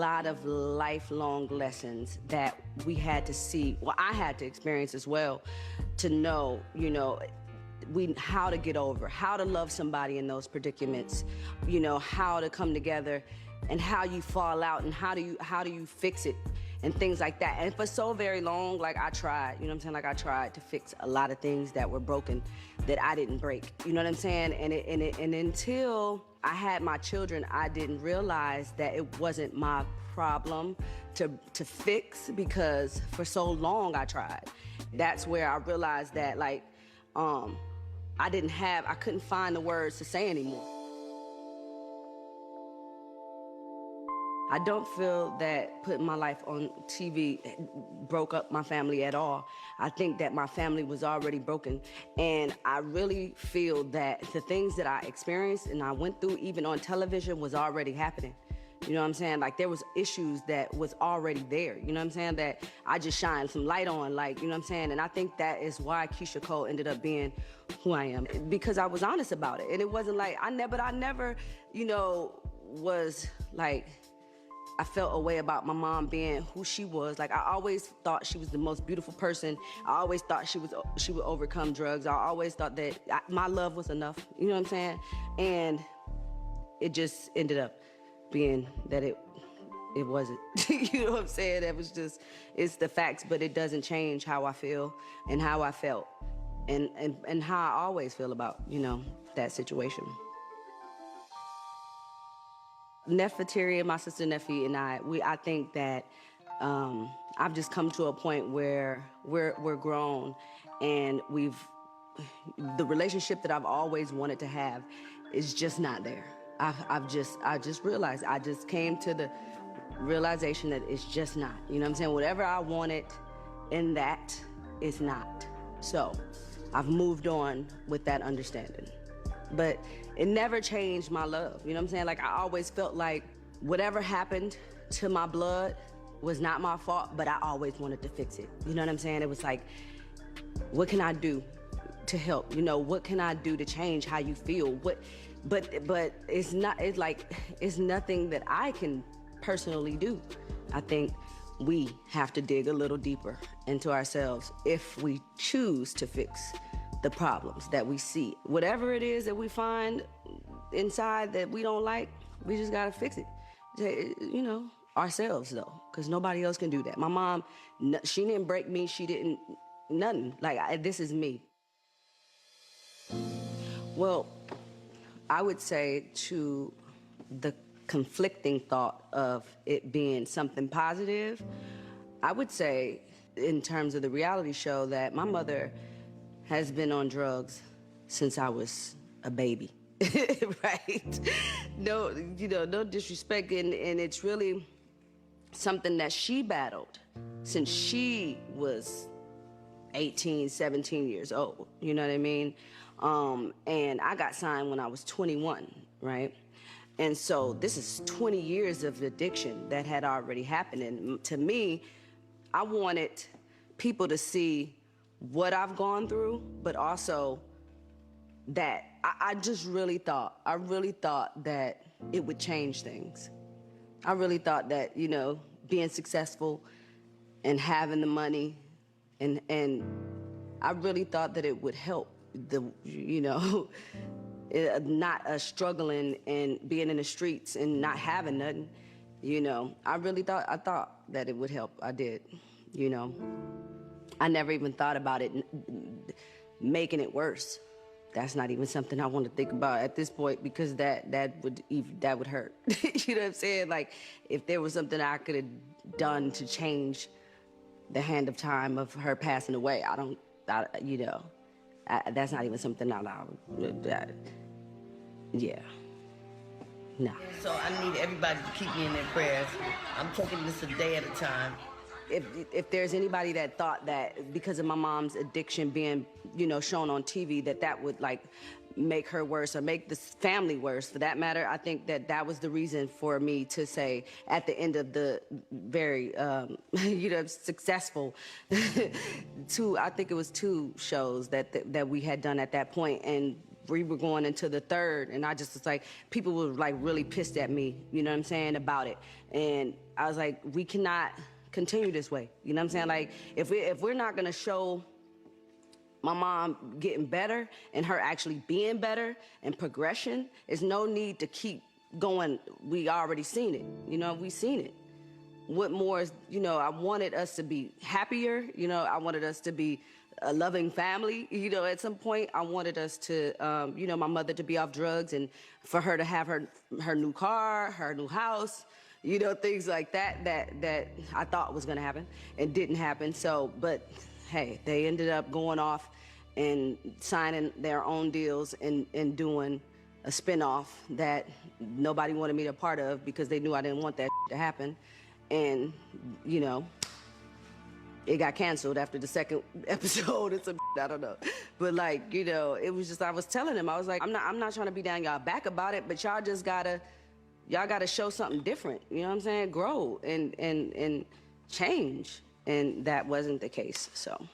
lot of lifelong lessons that we had to see, well, I had to experience as well, to know, you know, how to get over, how to love somebody in those predicaments, you know, how to come together and how you fall out and how do you fix it and things like that. And for so very long, like I tried, you know what I'm saying? Like I tried to fix a lot of things that were broken that I didn't break, you know what I'm saying? And until I had my children, I didn't realize that it wasn't my problem to fix, because for so long I tried. That's where I realized that, like, I couldn't find the words to say anymore. I don't feel that putting my life on TV broke up my family at all. I think that my family was already broken. And I really feel that the things that I experienced and I went through, even on television, was already happening. You know what I'm saying? Like, there was issues that was already there, you know what I'm saying? That I just shined some light on, like, you know what I'm saying? And I think that is why Keyshia Cole ended up being who I am, because I was honest about it. And it wasn't like, I never, you know, was like, I felt a way about my mom being who she was. Like, I always thought she was the most beautiful person. I always thought she would overcome drugs. I always thought that my love was enough, you know what I'm saying? And it just ended up being that it wasn't. You know what I'm saying? That was just, it's the facts, but it doesn't change how I feel and how I felt and how I always feel about, you know, that situation. Nefertiti, my sister Nefi, and I think that I've just come to a point where we're grown, and the relationship that I've always wanted to have is just not there. I just realized, I just came to the realization that it's just not. You know what I'm saying? Whatever I wanted in that, it's not. So I've moved on with that understanding. But it never changed my love, you know what I'm saying? Like, I always felt like whatever happened to my blood was not my fault, but I always wanted to fix it. You know what I'm saying? It was like, what can I do to help? You know, what can I do to change how you feel? But it's not, it's like, it's nothing that I can personally do. I think we have to dig a little deeper into ourselves if we choose to fix the problems that we see. Whatever it is that we find inside that we don't like, we just gotta fix it. You know, ourselves though, because nobody else can do that. My mom, she didn't break me, she didn't, nothing. Like, this is me. Well, I would say to the conflicting thought of it being something positive, I would say in terms of the reality show that my mother has been on drugs since I was a baby, right? No, you know, no disrespect, and it's really something that she battled since she was 18, 17 years old, you know what I mean? And I got signed when I was 21, right? And so this is 20 years of addiction that had already happened. And to me, I wanted people to see what I've gone through, but also that I really thought that it would change things. I really thought that, you know, being successful and having the money, and I really thought that it would help you know, not struggling and being in the streets and not having nothing, you know. I thought that it would help. I did, you know. I never even thought about it making it worse. That's not even something I want to think about at this point, because that would hurt. You know what I'm saying? Like, if there was something I could have done to change the hand of time of her passing away, you know, that's not even something yeah. No. So I need everybody to keep me in their prayers. I'm taking this a day at a time. If there's anybody that thought that because of my mom's addiction being, you know, shown on TV, that would, like, make her worse or make the family worse, for that matter, I think that was the reason for me to say at the end of the very, you know, successful I think it was 2 shows that we had done at that point, and we were going into the third, and I just was like, people were like really pissed at me, you know what I'm saying, about it. And I was like, we cannot continue this way, you know what I'm saying? Like, if we're not gonna show my mom getting better and her actually being better and progression, there's no need to keep going. We already seen it, you know, we seen it. What more is, you know, I wanted us to be happier, you know, I wanted us to be a loving family, you know, at some point I wanted us to, you know, my mother to be off drugs and for her to have her new car, her new house, you know, things like that I thought was gonna happen and didn't happen. So, but hey, they ended up going off and signing their own deals and doing a spinoff that nobody wanted me to be a part of because they knew I didn't want that to happen. And, you know, it got canceled after the second episode or some I don't know. But like, you know, it was just, I was telling him, I was like, I'm not trying to be down y'all back about it, but y'all just gotta show something different. You know what I'm saying? Grow and change. And that wasn't the case, so.